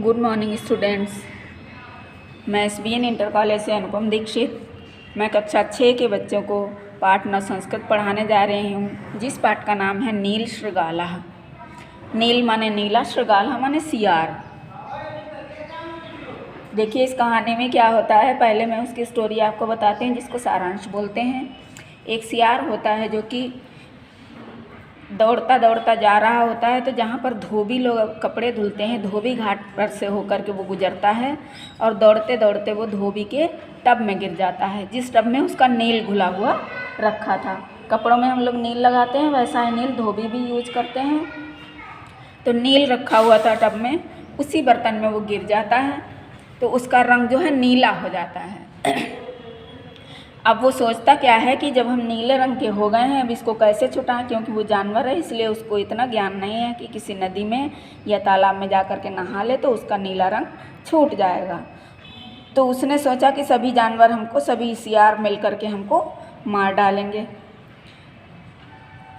Good morning students. मैं SBN inter college से अनुपम दीक्षित। मैं कक्षा 6 के बच्चों को पाठ 9 संस्कृत पढ़ाने जा रही हूँ, जिस पाठ का नाम है नील शृगालः। नील माने नीला, शृगालः माने सियार। देखिए इस कहानी में क्या होता है। पहले मैं उसकी स्टोरी आपको बताते हैं, जिसको सारांश बोलते हैं। एक सियार होता है जो कि दौड़ता दौड़ता जा रहा होता है, तो जहाँ पर धोबी लोग कपड़े धुलते हैं, धोबी घाट पर से होकर के वो गुजरता है और दौड़ते दौड़ते वो धोबी के टब में गिर जाता है, जिस टब में उसका नील घुला हुआ रखा था। कपड़ों में हम लोग नील लगाते हैं, वैसा ही नील धोबी भी यूज करते हैं। तो नील रखा हुआ था टब में, उसी बर्तन में वो गिर जाता है, तो उसका रंग जो है नीला हो जाता है। अब वो सोचता क्या है कि जब हम नीले रंग के हो गए हैं, अब इसको कैसे छुटाएं, क्योंकि वो जानवर है, इसलिए उसको इतना ज्ञान नहीं है कि किसी नदी में या तालाब में जा कर के नहा ले तो उसका नीला रंग छूट जाएगा। तो उसने सोचा कि सभी जानवर हमको, सभी सियार मिल कर के हमको मार डालेंगे।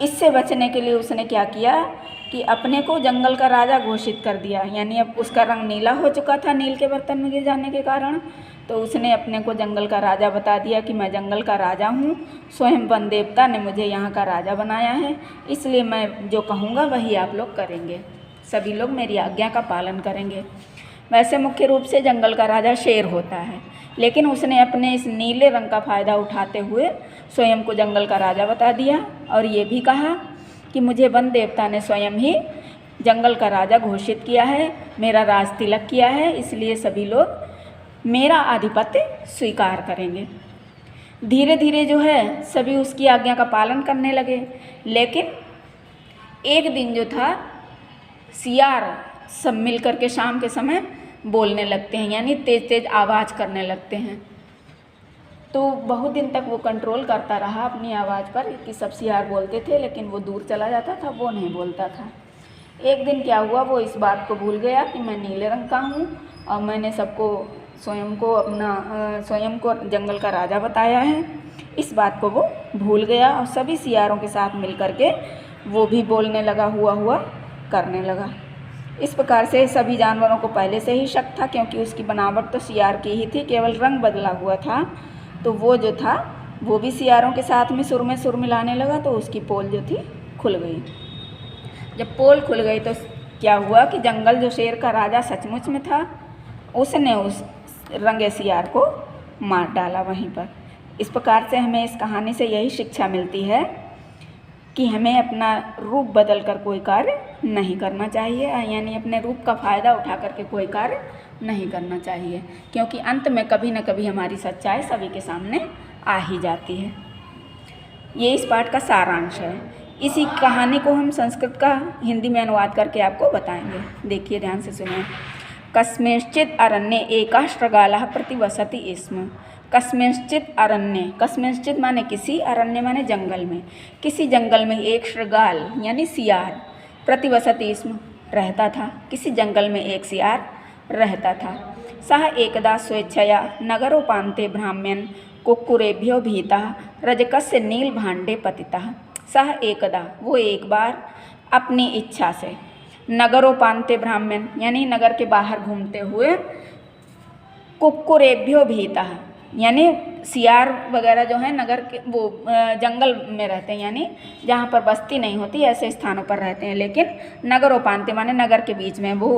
इससे बचने के लिए उसने क्या किया कि अपने को जंगल का राजा घोषित कर दिया। यानी अब उसका रंग नीला हो चुका था नील के बर्तन में गिर जाने के कारण, तो उसने अपने को जंगल का राजा बता दिया कि मैं जंगल का राजा हूँ। स्वयं वन देवता ने मुझे यहाँ का राजा बनाया है, इसलिए मैं जो कहूँगा वही आप लोग करेंगे, सभी लोग मेरी आज्ञा का पालन करेंगे। वैसे मुख्य रूप से जंगल का राजा शेर होता है, लेकिन उसने अपने इस नीले रंग का फ़ायदा उठाते हुए स्वयं को जंगल का राजा बता दिया और ये भी कहा कि मुझे वन देवता ने स्वयं ही जंगल का राजा घोषित किया है, मेरा राज तिलक किया है, इसलिए सभी लोग मेरा आधिपत्य स्वीकार करेंगे। धीरे धीरे जो है सभी उसकी आज्ञा का पालन करने लगे। लेकिन एक दिन जो था, सियार सब मिल कर के शाम के समय बोलने लगते हैं, यानी तेज तेज आवाज़ करने लगते हैं। तो बहुत दिन तक वो कंट्रोल करता रहा अपनी आवाज़ पर कि सब सियार बोलते थे, लेकिन वो दूर चला जाता था, वो नहीं बोलता था। एक दिन क्या हुआ, वो इस बात को भूल गया कि मैं नीले रंग का हूँ और मैंने सबको स्वयं को जंगल का राजा बताया है। इस बात को वो भूल गया और सभी सियारों के साथ मिल कर के वो भी बोलने लगा, हुआ करने लगा। इस प्रकार से सभी जानवरों को पहले से ही शक था, क्योंकि उसकी बनावट तो सियार की ही थी, केवल रंग बदला हुआ था। तो वो जो था वो भी सियारों के साथ में सुर मिलाने लगा, तो उसकी पोल जो थी खुल गई। जब पोल खुल गई तो क्या हुआ कि जंगल जो शेर का राजा सचमुच में था, उसने उस रंगे सियार को मार डाला वहीं पर। इस प्रकार से हमें इस कहानी से यही शिक्षा मिलती है कि हमें अपना रूप बदल कर कोई कार्य नहीं करना चाहिए, यानी अपने रूप का फ़ायदा उठा करके कोई कार्य नहीं करना चाहिए, क्योंकि अंत में कभी न कभी हमारी सच्चाई सभी के सामने आ ही जाती है। ये इस पाठ का सारांश है। इसी कहानी को हम संस्कृत का हिंदी में अनुवाद करके आपको बताएंगे। देखिए ध्यान से सुनिए। कस्मिंश्चित् अरण्ये एकः शृगालः प्रतिवसति स्म। कस्मिंश्चित् अरण्ये, कस्मिंश्चित् माने किसी, अरण्य माने जंगल में, किसी जंगल में एक शृगाल यानी सियार प्रतिवसति स्म रहता था। किसी जंगल में एक सियार रहता था। सः एकदा स्वेच्छया नगरोपान्ते भ्राम्यन् कुक्कुरेभ्यो भीतः रजकस्य नीलभाण्डे पतितः। सः एकदा, वो एक बार अपनी इच्छा से, नगरोपान्ते भ्राम्यन् यानी नगर के बाहर घूमते हुए, कुक्कुरेभ्यो भीतः यानी सियार वगैरह जो है नगर के वो जंगल में रहते हैं, यानी जहाँ पर बस्ती नहीं होती ऐसे स्थानों पर रहते हैं। लेकिन नगरोपान्ते माने नगर के बीच में, वो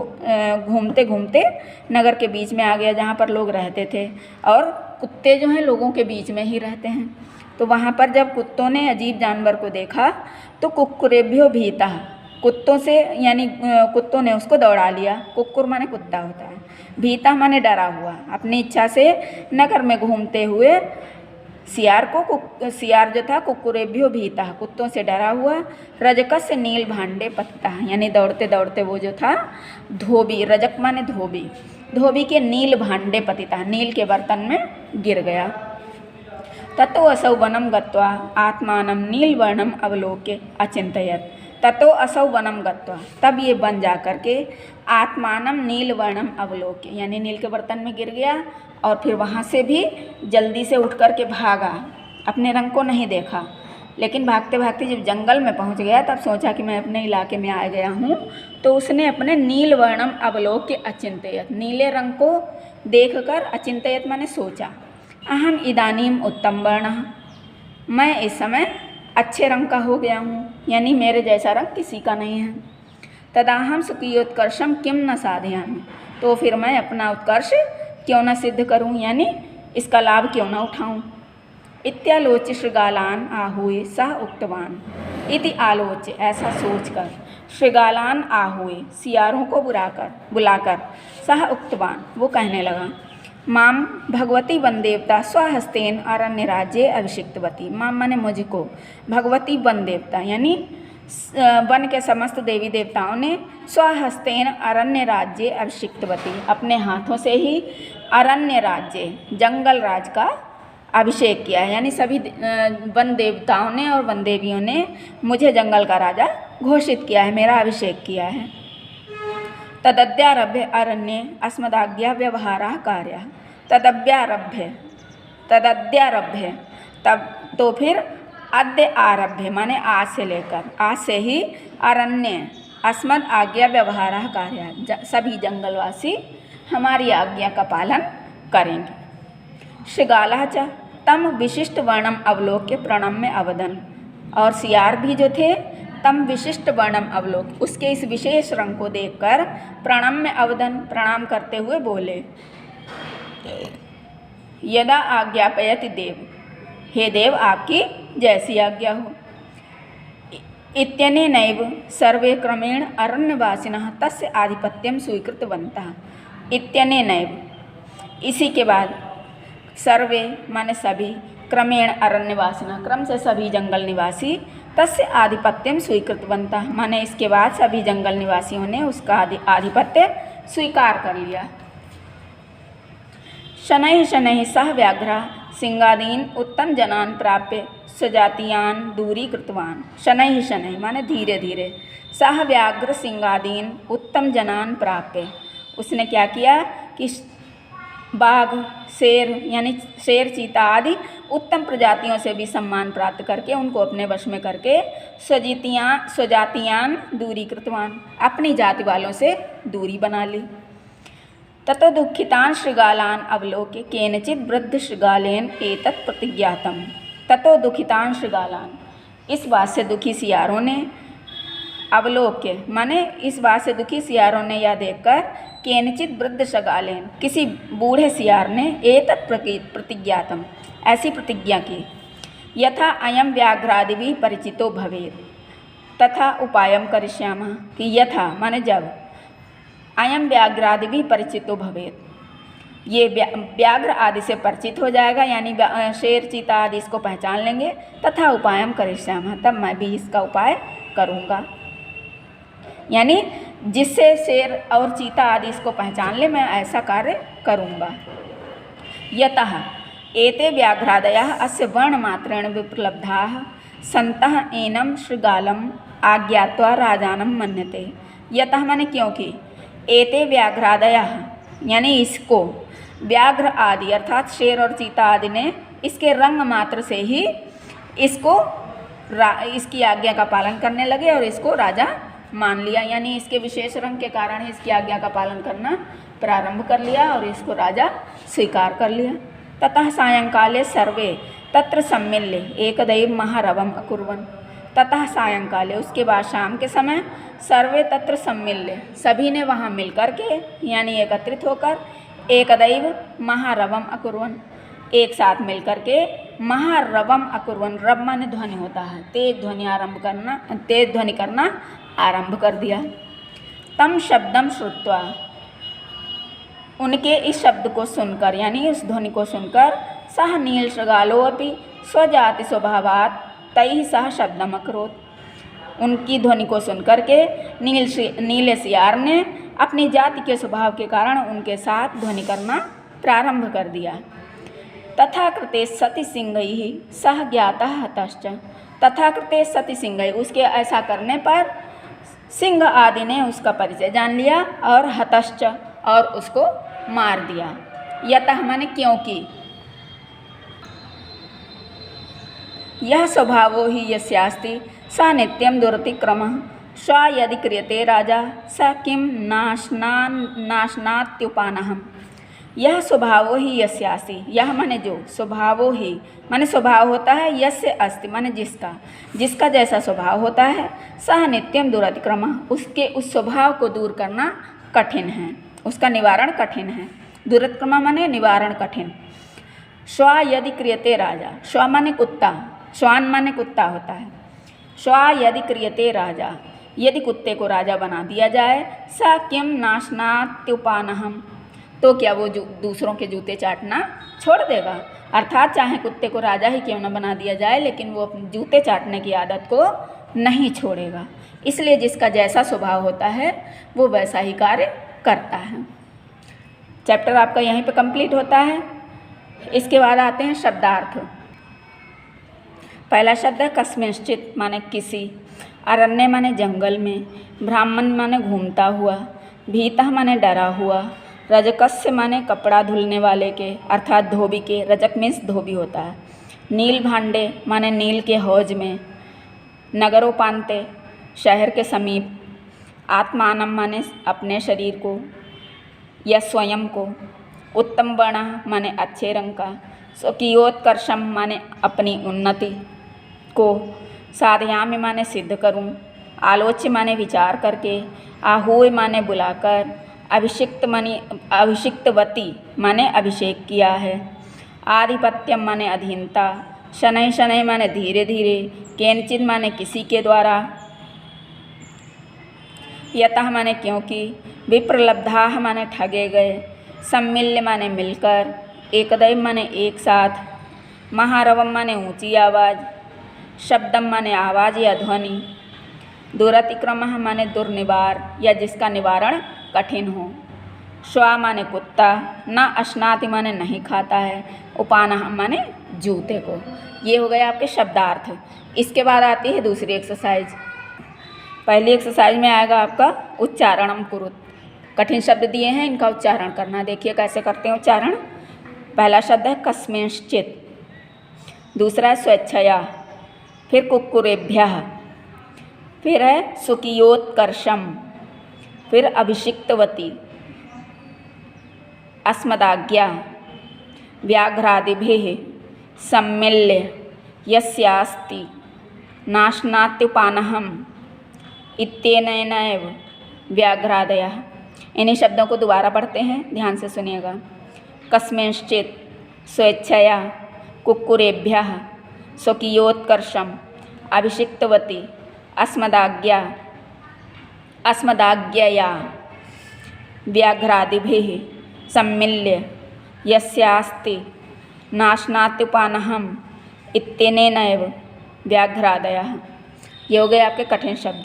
घूमते घूमते नगर के बीच में आ गया जहाँ पर लोग रहते थे, और कुत्ते जो हैं लोगों के बीच में ही रहते हैं। तो वहाँ पर जब कुत्तों ने अजीब जानवर को देखा तो कुक्कुरेभ्यो भीतः, कुत्तों से यानी कुत्तों ने उसको दौड़ा लिया। कुक्कुर माने कुत्ता होता है, भीता माने डरा हुआ। अपनी इच्छा से नगर में घूमते हुए सियार जो था कुक्कुरेभ्यो भीता, कुत्तों से डरा हुआ, रजकस्य नीलभाण्डे पतितः यानी दौड़ते दौड़ते वो जो था धोबी, रजक माने धोबी, धोबी के नीलभाण्डे पतितः नील के बर्तन में गिर गया। ततो असौ वनं गत्वा आत्मानं नीलवर्णम अवलोक्य अचिन्तयत्। ततो असौ वनम गत्वा, तब ये वन जा कर के आत्मानम नीलवर्णम अवलोक्य यानी नील के बर्तन में गिर गया और फिर वहाँ से भी जल्दी से उठ कर के भागा, अपने रंग को नहीं देखा। लेकिन भागते भागते जब जंगल में पहुंच गया तब सोचा कि मैं अपने इलाके में आ गया हूँ, तो उसने अपने नील वर्णम अवलोक्य अचिंतयत, नीले रंग को देखकर, अचिंतयत माने सोचा, अहम इदानीम उत्तम वर्णः, मैं इस समय अच्छे रंग का हो गया हूँ, यानी मेरे जैसा रंग किसी का नहीं है। तदाहम स्वकीयोत्कर्षम किम न साधयामि, तो फिर मैं अपना उत्कर्ष क्यों न सिद्ध करूँ, यानी इसका लाभ क्यों न उठाऊँ। इत्यालोच्य शृगालान आहुए सह उक्तवान, इति आलोच्य ऐसा सोचकर, शृगालान आहुए सियारों को बुलाकर सह उक्तवान वो कहने लगा, माम भगवती वन देवता स्वहस्तेन अरण्य राज्ये अभिषिक्तवती, माम माने मुझको, भगवती वन देवता यानी वन के समस्त देवी देवताओं ने स्वहस्तेन अरण्य राज्ये अभिषिक्तवती, अपने हाथों से ही अरण्य राज्य जंगल राज का अभिषेक किया है, यानी सभी वन देवताओं ने और वन देवियों ने मुझे जंगल का राजा घोषित किया है, मेरा अभिषेक किया है। तदद्यारभ्य अरण्ये अस्मदाज्ञा व्यवहारः कार्यः, तदद्यारभ्य तब तो फिर अद्य आरभ्य माने आज से लेकर, आज से ही अरण्य अस्मद आज्ञा व्यवहारः कार्यः, सभी जंगलवासी हमारी आज्ञा का पालन करेंगे। शृगालः च तम विशिष्ट वर्णम अवलोक्य प्रणम्य अवदन, और सियार भी जो थे तम विशिष्ट वर्णम अवलोक, उसके इस विशेष रंग को देखकर प्रणम्य अवदन प्रणाम करते हुए बोले, यदा आज्ञापयति देव, हे देव आपकी जैसी आज्ञा हो। इत्यनेनैव सर्वे क्रमेण अरण्यवासिनः तस्य आधिपत्यं स्वीकृतवन्तः, इत्यनेनैव इसी के बाद, सर्वे माने सभी, क्रमेण अरण्यवासिनः क्रम से सभी जंगल निवासी, तस्य आधिपत्यम स्वीकृतवन्तः माने इसके बाद सभी जंगल निवासियों ने उसका आधिपत्य स्वीकार कर लिया। शनैः शनैः सह व्याघ्रा सिंगादीन उत्तम जनान प्राप्य स्वजातीयान दूरीकृतवान, शनैः शनैः माने धीरे धीरे, सह व्याघ्र सिंगादीन उत्तम जनान प्राप्य, उसने क्या किया कि बाघ, शेर यानी शेर, चीता आदि उत्तम प्रजातियों से भी सम्मान प्राप्त करके उनको अपने वश में करके स्वजातियान दूरीकृतवान, अपनी जाति वालों से दूरी बना ली। ततो दुःखितान शृगालान अवलोक्य केनचित् वृद्ध शृगालेन एतत् प्रतिज्ञातम, ततो दुःखितान शृगालान, इस बात से दुखी सियारों ने, अवलोक्य माने इस बात से दुखी सियारों ने यह देखकर, केनचित वृद्ध शृगालेन किसी बूढ़े सियार ने, एतत् प्रतिज्ञातम ऐसी प्रतिज्ञा की, यथा अयम व्याघ्रादिभिः परिचितो भवेत् तथा उपायम करिष्यामः, कि यथा माने जब, अयम व्याघ्रादिभिः परिचितो भवेत्, ये व्याघ्र आदि से परिचित हो जाएगा, यानी शेर चीता आदि इसको पहचान लेंगे, तथा उपायम करिष्यामः तब मैं भी इसका उपाय करूँगा, यानी जिससे शेर और चीता आदि इसको पहचान ले, मैं ऐसा कार्य करूँगा। यतः एते व्याघ्रादयः अस्य वर्णमात्रेण विप्रलब्धाः सन्तः एनं शृगालम आज्ञात्वा राजानं मन्यते, यतः माने क्योंकि, एते व्याघ्रादयः यानी इसको, व्याघ्र आदि अर्थात शेर और चीता आदि ने इसके रंग मात्र से ही इसको इसकी आज्ञा का पालन करने लगे और इसको राजा मान लिया, यानी इसके विशेष रंग के कारण ही इसकी आज्ञा का पालन करना प्रारंभ कर लिया और इसको राजा स्वीकार कर लिया। ततः सायंकाले सर्वे तत्र सम्मिल्य एकदैव महारवम अकुर्वन्, ततः सायंकाले उसके बाद शाम के समय सर्वे तत्र सम्मिल्य सभी ने वहाँ मिल कर के यानी एकत्रित होकर एकदैव महारवम अकुर्वन् एक साथ मिल कर के महारवम अकुर्वन्, रव माने ध्वनि होता है, तेज ध्वनि करना आरंभ कर दिया। तम शब्दम श्रुत्वा उनके इस शब्द को सुनकर यानी उस ध्वनि को सुनकर सह नील शृगालोऽपि स्वजाति स्वभावात् तैः सह शब्दम अकरोत्, उनकी ध्वनि को सुनकर के नीले सियार ने अपनी जाति के स्वभाव के कारण उनके साथ ध्वनि करना प्रारंभ कर दिया। तथा कृते सति सिंहैः सह ज्ञातः हतश्च, तथा कृते सति सिंहैः उसके ऐसा करने पर सिंह आदि ने उसका परिचय जान लिया और हतश्च और उसको मार दिया। यतः माने क्योंकि, यह स्वभावो हि यस्यास्ति स नित्यं दुरतिक्रमः स यदि क्रियते राजा स किं नाशनात्युपानहम्। यह स्वभावो ही यस्यास्ति, यह माने जो, स्वभावो ही माने स्वभाव होता है, यस्य अस्ति माने जिसका, जिसका जैसा स्वभाव होता है, सह नित्यम दुरतिक्रमः, उसके उस स्वभाव को दूर करना कठिन है, उसका निवारण कठिन है। दुरतिक्रमः माने निवारण कठिन। स्व यदि क्रियते राजा, स्व माने कुत्ता, श्वान माने कुत्ता होता है। स्व यदि क्रियते राजा, यदि कुत्ते को राजा बना दिया जाए, स किम नाशनात्युपानहम्, तो क्या वो दूसरों के जूते चाटना छोड़ देगा। अर्थात चाहे कुत्ते को राजा ही क्यों न बना दिया जाए, लेकिन वो अपने जूते चाटने की आदत को नहीं छोड़ेगा। इसलिए जिसका जैसा स्वभाव होता है वो वैसा ही कार्य करता है। चैप्टर आपका यहीं पे कंप्लीट होता है। इसके बाद आते हैं शब्दार्थ। पहला शब्द है कस्मिंश्चित माने किसी, अरण्य माने जंगल में, ब्राह्मण माने घूमता हुआ, भीतः माने डरा हुआ, रजकस्य माने कपड़ा धुलने वाले के अर्थात धोबी के, रजक मीन्स धोबी होता है। नील भांडे माने नील के हौज में, नगरोपांते शहर के समीप, आत्मानम माने अपने शरीर को या स्वयं को, उत्तम वर्ण माने अच्छे रंग का, स्वकीयोत्कर्षम माने अपनी उन्नति को, साधयामि माने सिद्ध करूं, आलोच्य माने विचार करके, आहूय माने बुलाकर, अभिषिक्त माने अभिषिक्तवती माने अभिषेक किया है, आधिपत्यम माने अधीनता, शनै शनै माने धीरे धीरे, केनचित माने किसी के द्वारा, यतः माने क्योंकि, विप्रलब्धाः माने ठगे गए, सम्मिल्य माने मिलकर, एकदैव माने एक साथ, महारवम माने ऊंची आवाज़, शब्दम माने आवाज़ या ध्वनि, दुरतिक्रमः माने दुर्निवार या जिसका निवारण कठिन हो, श्वा माने कुत्ता, न अश्नाति माने नहीं खाता है, उपानः माने जूते को। ये हो गए आपके शब्दार्थ। इसके बाद आती है दूसरी एक्सरसाइज। पहली एक्सरसाइज में आएगा आपका उच्चारणम कुरुत। कठिन शब्द दिए हैं, इनका उच्चारण करना। देखिए कैसे करते हैं उच्चारण। पहला शब्द है कस्मिंश्चित, दूसरा है स्वेच्छया, फिर कुक्कुरेभ्यः, फिर है सुकियोत्कर्षम, फिर अभिषिक्तवती, अस्मदाज्ञा, व्याघ्रादिभिः, सम्मिल्य, यस्यास्ति, नाशनात्युपानहम्, इत्यनेनैव व्याघ्रादयः। इन्हीं शब्दों को दोबारा पढ़ते हैं, ध्यान से सुनिएगा। कस्मिंश्चित, स्वेच्छया, कुक्कुरेभ्यः, स्वकीयोत्कर्षम, अभिषिक्तवती, अस्मदाज्ञा, अस्मदाज्ञया, व्याघ्रादिभिः, सम्मिल्य, यस्यास्ति, नाशनात्युपानहम्, इत्यनेनैव व्याघ्रादयः। ये हो गए आपके कठिन शब्द,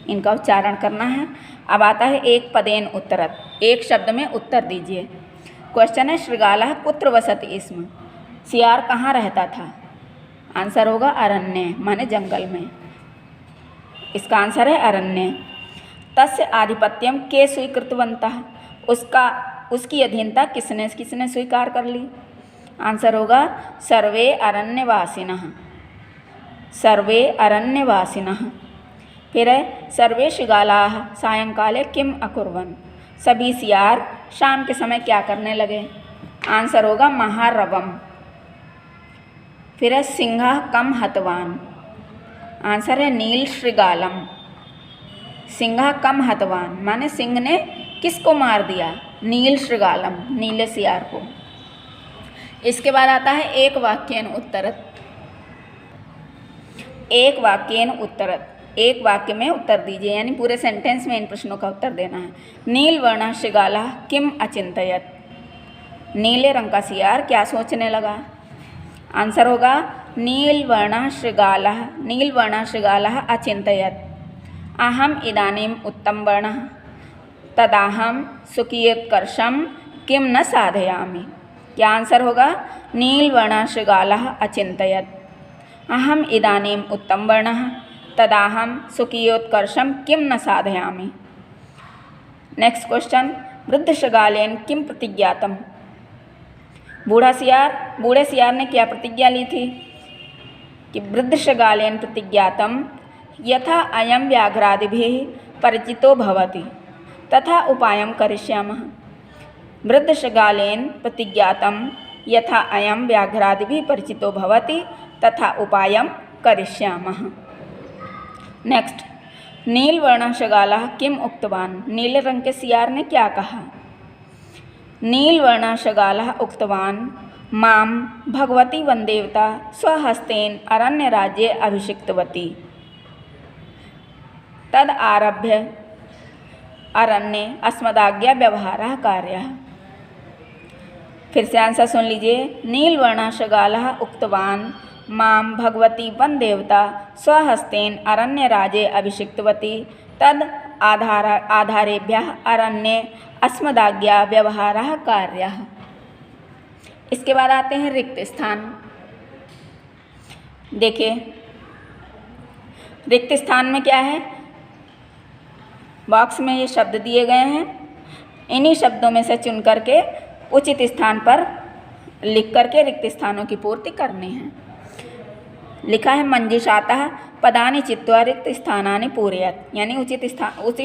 इनका उच्चारण करना है। अब आता है एक पदेन उत्तरत, एक शब्द में उत्तर दीजिए। क्वेश्चन है शृगालः कुत्र वसति स्म, सियार कहाँ रहता था। आंसर होगा अरण्य माने जंगल में, इसका आंसर है अरण्य। तस्य आधिपत्यम के स्वीकृतवन्तः, उसकी अधीनता किसने स्वीकार कर ली। आंसर होगा सर्वे अरण्यवासिनः, सर्वे अरण्यवासिनः। फिर है सर्वे शृगालाः सायंकाले किम अकुर्वन्, सभी सियार शाम के समय क्या करने लगे। आंसर होगा महारवम्। फिर है सिंहः कम हतवान, आंसर है नील शृगालम। सिंहः कम हतवान माने सिंह ने किसको मार दिया, नील शृगालम, नीले सियार को। इसके बाद आता है एक वाक्येन उत्तरत, एक वाक्येन उत्तरत, एक वाक्य में उत्तर दीजिए, यानी पूरे सेंटेंस में इन प्रश्नों का उत्तर देना है। नीलवर्णः शृगालः किम अचिंतयत, नीले रंग का सियार क्या सोचने लगा। आंसर होगा नीलवर्णः शृगालः अचिंतयत अहम इदानीम उत्तम वर्णः तदाहम स्वकीयोत्कर्षम किम न साधयामि। क्या आंसर होगा नीलवर्णः शृगालः अचिंतयत अहम इदानीम उत्तम वर्णः तदाहम स्वकीयोत्कर्षम किम न साधयामि। नेक्स्ट क्वेश्चन, वृद्ध शृगालेन किम प्रतिज्ञातम, बूढ़े सियार ने क्या प्रतिज्ञा ली थी। कि वृद्धशृगालेन प्रतिज्ञातं यथा अयं व्याघ्रादिभिः परिचितो भवति तथा उपायं करिष्यामः। वृद्धशृगालेन प्रतिज्ञातं यथा अयं व्याघ्रादिभिः परिचितो भवति तथा उपायं करिष्यामः। नेक्स्ट, नीलवर्णः शृगालः किम उक्तवान्? नीले रंग के सियार ने क्या कहा? नीलवर्णः शृगालः उक्तवान् मां भगवती वनदेवता स्वहस्तेन अरण्यराज्ये अभिषिक्तवती तद आरभ्य अरण्ये अस्मदाज्ञा व्यवहारः कार्यः। फिर से आंसर सुन लीजिए। नीलवर्णः शृगालः उक्तवान् मां भगवती वनदेवता स्वहस्तेन अरण्यराज्ये अभिषिक्तवती तद आधारेभ्यः अरण्ये अस्मदाज्ञा व्यवहारः कार्यः। इसके बाद आते हैं रिक्त स्थान। देखिए रिक्त स्थान में क्या है, बॉक्स में ये शब्द दिए गए हैं, इन्हीं शब्दों में से चुन करके उचित स्थान पर लिख करके रिक्त स्थानों की पूर्ति करनी है। लिखा है मंजिशातः पदानि चित्वा रिक्त स्थानानि पूरयत, यानी उचित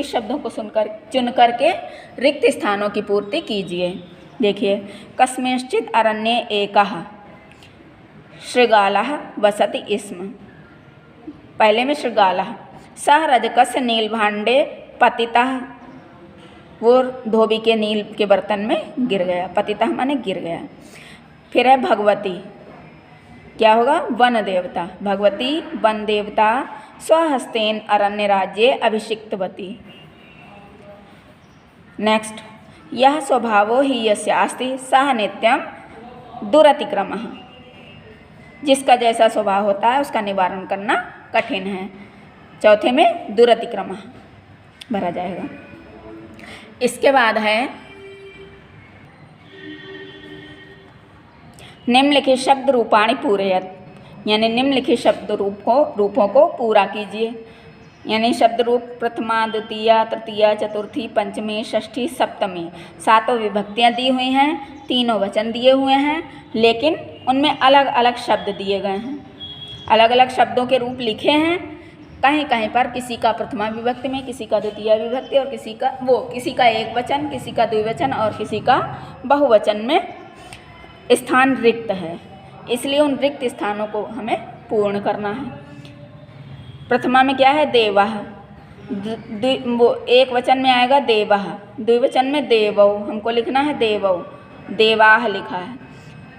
शब्दों को चुन करके रिक्त स्थानों की पूर्ति कीजिए। देखिए, कस्मिंश्चित् अरण्ये एकः शृगालः वसति स्म। पहले में शृगालः, सः रजकस्य नीलभाण्डे पतितः, वो धोबी के नील के बर्तन में गिर गया। पतितः माने गिर गया। फिर है भगवती, क्या होगा? वन देवता। भगवती वन देवता स्वहस्तेन अरण्य राज्ये अभिषिक्तवती। नेक्स्ट, यह स्वभावो हि यस्यास्ति सः नित्यं दुरतिक्रमः। जिसका जैसा स्वभाव होता है उसका निवारण करना कठिन है। चौथे में दुरतिक्रमः भरा जाएगा। इसके बाद है निम्नलिखित शब्द रूपाणि पूरयत, यानी निम्नलिखित शब्द रूपों को पूरा कीजिए। यानी शब्द रूप प्रथमा, द्वितीया, तृतीया, चतुर्थी, पंचमी, षष्ठी, सप्तमी, सातों विभक्तियाँ दी हुई हैं, तीनों वचन दिए हुए हैं, लेकिन उनमें अलग अलग शब्द दिए गए हैं। अलग अलग शब्दों के रूप लिखे हैं। कहीं कहीं पर किसी का प्रथमा विभक्ति में, किसी का द्वितीय विभक्ति और किसी का एक वचन, किसी का द्विवचन और किसी का बहुवचन में स्थान रिक्त है। इसलिए उन रिक्त स्थानों को हमें पूर्ण करना है। प्रथमा में क्या है? देवः। वो एक वचन में आएगा देवः, द्विवचन में देवौ, हमको लिखना है देवौ, देवाः लिखा है।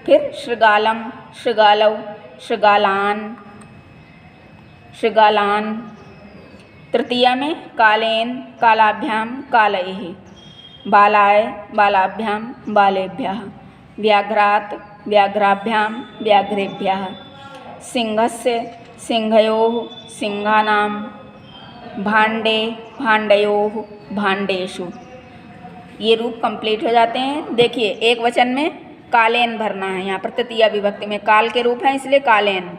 फिर शृगालम, शृगालौ, शृगालान, शृगालान। तृतीया में कालेन, कालाभ्याम, कालैः, बालाय, बालाभ्याम, बालेभ्यः, व्याघ्रात्, व्याघ्राभ्यां, व्याघ्रेभ्यः, सिंहस्य, सिंहयोः, सिंहानां, भाण्डे, भाण्डयोः, भाण्डेषु। ये रूप कंप्लीट हो जाते हैं। देखिए, एक वचन में कालेन भरना है। यहाँ पर तृतीया विभक्ति में काल के रूप है, इसलिए कालेन।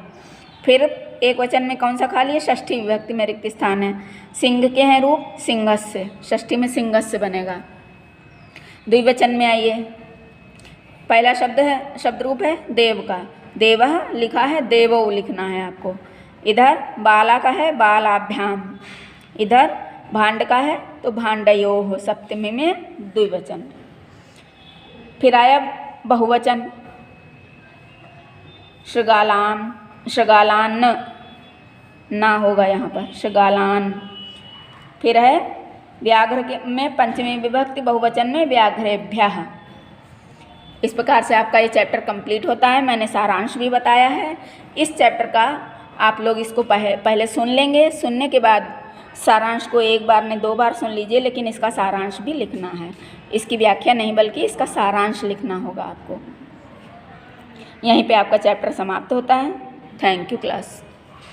फिर एक वचन में कौन सा खाली है? षष्ठी विभक्ति में रिक्त स्थान है। सिंह के हैं रूप सिंहस्य, षष्ठी में सिंहस्य बनेगा। द्विवचन में आइए, पहला शब्द रूप है देव का, देवः लिखा है, देवौ लिखना है आपको। इधर बाला का है बालाभ्याम, इधर भांड का है तो भाण्डयोः, सप्तमी में द्विवचन। फिर आया बहुवचन, शृगालान, शृगालान ना होगा यहाँ पर, शृगालान। फिर है व्याघ्र में पंचमी विभक्ति, बहुवचन में व्याघ्रेभ्यः। इस प्रकार से आपका ये चैप्टर कंप्लीट होता है। मैंने सारांश भी बताया है। इस चैप्टर का आप लोग इसको पहले सुन लेंगे। सुनने के बाद सारांश को एक बार नहीं 2 बार सुन लीजिए, लेकिन इसका सारांश भी लिखना है। इसकी व्याख्या नहीं बल्कि इसका सारांश लिखना होगा आपको। यहीं पे आपका चैप्टर समाप्त होता है। Thank you class.